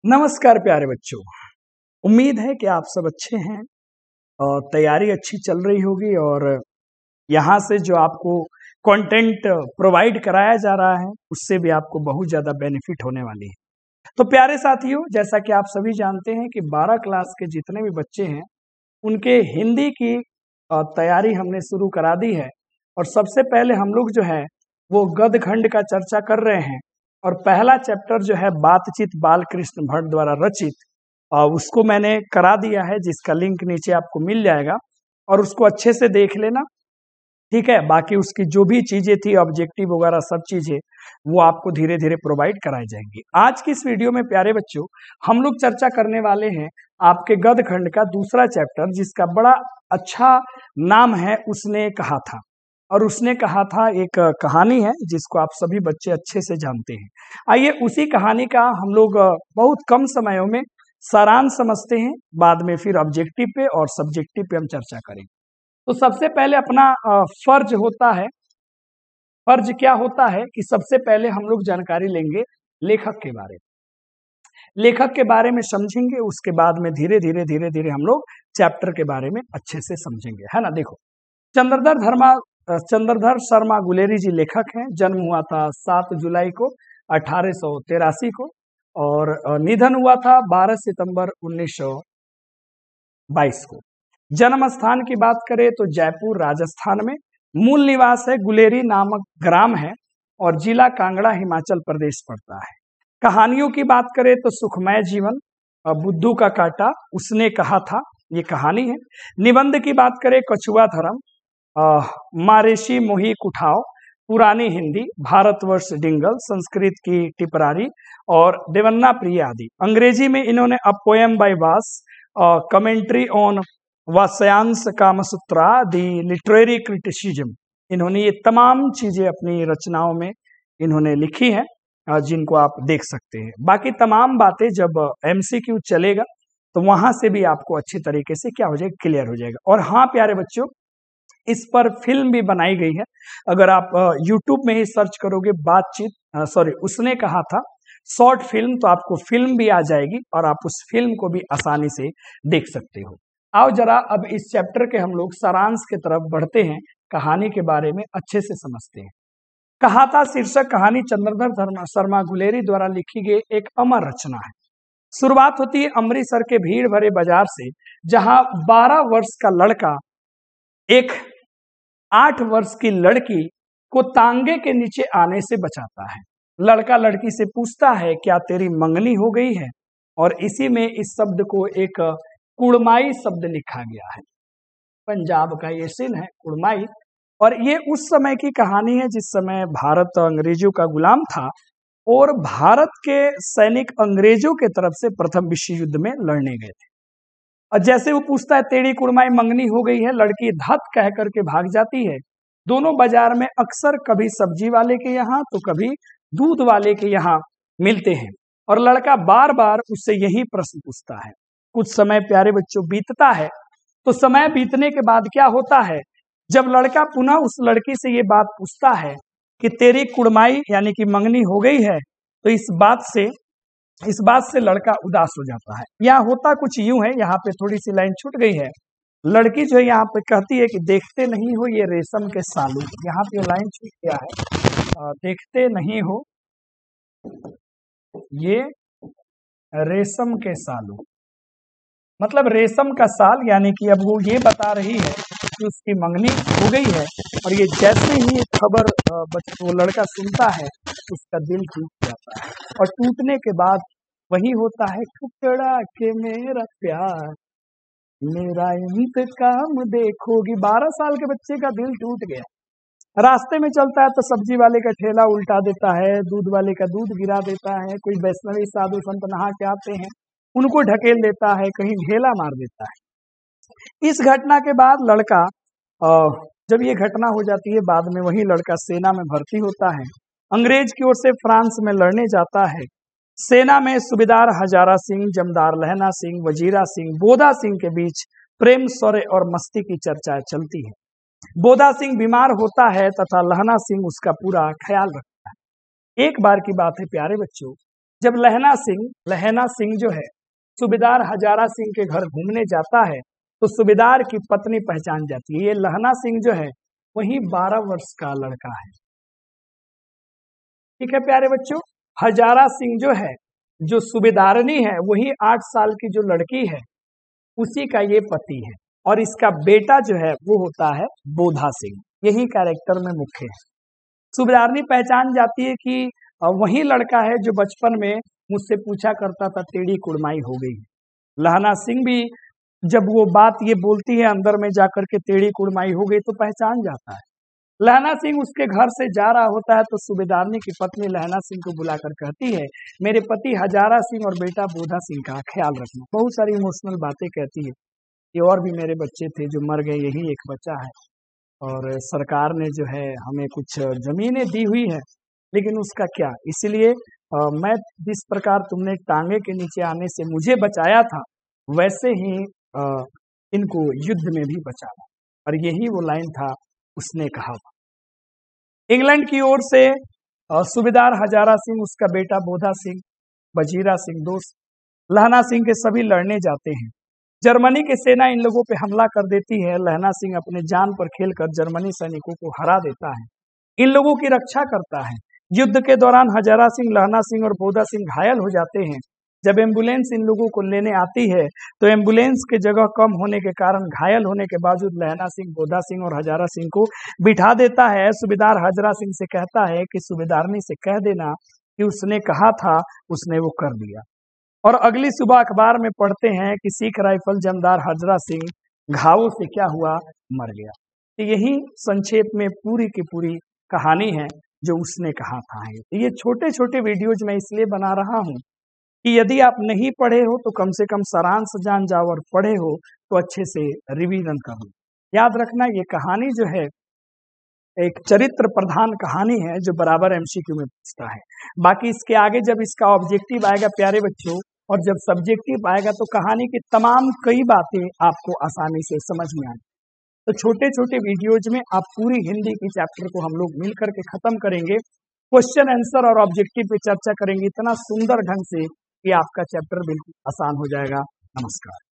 नमस्कार प्यारे बच्चों। उम्मीद है कि आप सब अच्छे हैं और तैयारी अच्छी चल रही होगी और यहाँ से जो आपको कंटेंट प्रोवाइड कराया जा रहा है उससे भी आपको बहुत ज़्यादा बेनिफिट होने वाली है। तो प्यारे साथियों, जैसा कि आप सभी जानते हैं कि 12 क्लास के जितने भी बच्चे हैं उनके हिंदी की तैयारी हमने शुरू करा दी है। और सबसे पहले हम लोग जो है वो गद्य खंड का चर्चा कर रहे हैं और पहला चैप्टर जो है बातचीत बाल कृष्ण भट्ट द्वारा रचित, उसको मैंने करा दिया है, जिसका लिंक नीचे आपको मिल जाएगा और उसको अच्छे से देख लेना, ठीक है। बाकी उसकी जो भी चीजें थी, ऑब्जेक्टिव वगैरह सब चीजें, वो आपको धीरे धीरे प्रोवाइड कराई जाएंगी। आज की इस वीडियो में प्यारे बच्चों हम लोग चर्चा करने वाले हैं आपके गद्य खंड का दूसरा चैप्टर, जिसका बड़ा अच्छा नाम है उसने कहा था। और उसने कहा था एक कहानी है जिसको आप सभी बच्चे अच्छे से जानते हैं। आइए उसी कहानी का हम लोग बहुत कम समयों में सारांश समझते हैं, बाद में फिर ऑब्जेक्टिव पे और सब्जेक्टिव पे हम चर्चा करेंगे। तो सबसे पहले अपना फर्ज होता है, फर्ज क्या होता है कि सबसे पहले हम लोग जानकारी लेंगे लेखक के बारे में। लेखक के बारे में समझेंगे, उसके बाद में धीरे धीरे हम लोग चैप्टर के बारे में अच्छे से समझेंगे, है ना। देखो, चंद्रधर शर्मा गुलेरी जी लेखक हैं। जन्म हुआ था 7 जुलाई को 1883 को और निधन हुआ था 12 सितंबर 1922 को। जन्म स्थान की बात करें तो जयपुर राजस्थान में। मूल निवास है गुलेरी नामक ग्राम है और जिला कांगड़ा हिमाचल प्रदेश पड़ता है। कहानियों की बात करें तो सुखमय जीवन, बुद्धू का कांटा, उसने कहा था, ये कहानी है। निबंध की बात करें कछुआ धर्म, मारेशी मोही कुठाव, पुरानी हिंदी, भारतवर्ष डिंगल, संस्कृत की टिपरारी और देवन्ना प्रिय आदि। अंग्रेजी में इन्होंने अ पोएम बाय वास, कमेंट्री ऑन वास्यांश कामसूत्रा, दी लिटरेरी क्रिटिसिज्म, इन्होंने ये तमाम चीजें अपनी रचनाओं में इन्होंने लिखी हैं, जिनको आप देख सकते हैं। बाकी तमाम बातें जब MCQ चलेगा तो वहां से भी आपको अच्छी तरीके से क्या हो जाएगा, क्लियर हो जाएगा। और हाँ प्यारे बच्चों, इस पर फिल्म भी बनाई गई है। अगर आप YouTube में ही सर्च करोगे उसने कहा था शॉर्ट फिल्म, तो आपको फिल्म भी आ जाएगी और आप उस फिल्म को भी आसानी से देख सकते हो। आओ जरा अब इस चैप्टर के हम लोग सारांश की तरफ बढ़ते हैं, कहानी के बारे में अच्छे से समझते हैं। कहा था शीर्षक कहानी चंद्रधर शर्मा गुलेरी द्वारा लिखी गई एक अमर रचना है। शुरुआत होती है अमृतसर के भीड़ भरे बाजार से, जहां 12 वर्ष का लड़का एक 8 वर्ष की लड़की को तांगे के नीचे आने से बचाता है। लड़का लड़की से पूछता है क्या तेरी मंगनी हो गई है, और इसी में इस शब्द को एक कुड़माई शब्द लिखा गया है। पंजाब का ये सीन है कुड़माई, और ये उस समय की कहानी है जिस समय भारत अंग्रेजों का गुलाम था और भारत के सैनिक अंग्रेजों के तरफ से प्रथम विश्व युद्ध में लड़ने गए थे। और जैसे वो पूछता है तेरी कुड़माई मंगनी हो गई है, लड़की धत कह करके भाग जाती है। दोनों बाजार में अक्सर कभी सब्जी वाले के यहाँ तो कभी दूध वाले के यहाँ मिलते हैं और लड़का बार बार उससे यही प्रश्न पूछता है। कुछ समय प्यारे बच्चों बीतता है, तो समय बीतने के बाद क्या होता है, जब लड़का पुनः उस लड़की से ये बात पूछता है कि तेरी कुड़माई यानी कि मंगनी हो गई है, तो इस बात से लड़का उदास हो जाता है। यहाँ होता कुछ यूं है, यहाँ पे थोड़ी सी लाइन छूट गई है। लड़की जो है यहाँ पे कहती है कि देखते नहीं हो ये रेशम के सालू, यहाँ पे लाइन छूट गया है, देखते नहीं हो ये रेशम के सालू, मतलब रेशम का साल, यानी कि अब वो ये बता रही है कि उसकी मंगनी हो गई है। और ये जैसे ही खबर वो लड़का सुनता है उसका दिल टूट जाता है, और टूटने के बाद वही होता है टुकड़ा के मेरा प्यार मेरा इंतकाम देखोगी। 12 साल के बच्चे का दिल टूट गया। रास्ते में चलता है तो सब्जी वाले का ठेला उल्टा देता है, दूध वाले का दूध गिरा देता है, कोई वैष्णवी साधु संत नहा के आते हैं उनको ढकेल देता है, कहीं ढेला मार देता है। इस घटना के बाद लड़का, जब ये घटना हो जाती है, बाद में वही लड़का सेना में भर्ती होता है। अंग्रेज की ओर से फ्रांस में लड़ने जाता है। सेना में सूबेदार हजारा सिंह, जमदार लहना सिंह, वजीरा सिंह, बोधा सिंह के बीच प्रेम, शौर्य और मस्ती की चर्चा चलती है। बोधा सिंह बीमार होता है तथा लहना सिंह उसका पूरा ख्याल रखता है। एक बार की बात है प्यारे बच्चों, जब लहना सिंह जो है सूबेदार हजारा सिंह के घर घूमने जाता है तो सूबेदार की पत्नी पहचान जाती है। ये लहना सिंह जो है वही 12 वर्ष का लड़का है। ठीक है प्यारे बच्चों, हजारा सिंह जो है, जो सूबेदारनी है, वही 8 साल की जो लड़की है उसी का ये पति है। और इसका बेटा जो है वो होता है बोधा सिंह। यही कैरेक्टर में मुख्य है। सूबेदारनी पहचान जाती है कि वही लड़का है जो बचपन में मुझसे पूछा करता था टेढ़ी कुड़माई हो गई। लहना सिंह भी जब वो बात ये बोलती है अंदर में जाकर के टेढ़ी कुड़माई हो गई तो पहचान जाता है। लहना सिंह उसके घर से जा रहा होता है तो सूबेदारनी की पत्नी लहना सिंह को बुलाकर कहती है, मेरे पति हजारा सिंह और बेटा बोधा सिंह का ख्याल रखना। बहुत सारी इमोशनल बातें कहती है कि और भी मेरे बच्चे थे जो मर गए, यही एक बच्चा है और सरकार ने जो है हमें कुछ जमीनें दी हुई है, लेकिन उसका क्या, इसलिए मैं जिस प्रकार तुमने टांगे के नीचे आने से मुझे बचाया था वैसे ही इनको युद्ध में भी बचाना। और यही वो लाइन था उसने कहा था। इंग्लैंड की ओर से सूबेदार हजारा सिंह, उसका बेटा बोधा सिंह, बजीरा सिंह दोस्त, लहना सिंह के सभी लड़ने जाते हैं। जर्मनी की सेना इन लोगों पे हमला कर देती है। लहना सिंह अपने जान पर खेलकर जर्मनी सैनिकों को हरा देता है, इन लोगों की रक्षा करता है। युद्ध के दौरान हजारा सिंह, लहना सिंह और बोधा सिंह घायल हो जाते हैं। जब एम्बुलेंस इन लोगों को लेने आती है तो एम्बुलेंस की जगह कम होने के कारण घायल होने के बावजूद लहना सिंह, बोधा सिंह और हजारा सिंह को बिठा देता है। सूबेदार हजारा सिंह से कहता है कि सूबेदारनी से कह देना कि उसने कहा था उसने वो कर दिया। और अगली सुबह अखबार में पढ़ते हैं कि सिख राइफल जमदार हजरा सिंह घावों से क्या हुआ, मर गया। तो यही संक्षेप में पूरी की पूरी कहानी है जो उसने कहा था। ये छोटे छोटे वीडियोज मैं इसलिए बना रहा हूँ कि यदि आप नहीं पढ़े हो तो कम से कम सारांश जान जाओ, और पढ़े हो तो अच्छे से रिवीजन कर लो। याद रखना ये कहानी जो है एक चरित्र प्रधान कहानी है जो बराबर एमसीक्यू में पूछता है। बाकी इसके आगे जब इसका ऑब्जेक्टिव आएगा प्यारे बच्चों, और जब सब्जेक्टिव आएगा तो कहानी की तमाम कई बातें आपको आसानी से समझ में आएंगी। तो छोटे छोटे वीडियोज में आप पूरी हिंदी की चैप्टर को हम लोग मिलकर के खत्म करेंगे, क्वेश्चन आंसर और ऑब्जेक्टिव पे चर्चा करेंगे इतना सुंदर ढंग से कि आपका चैप्टर बिल्कुल आसान हो जाएगा। नमस्कार।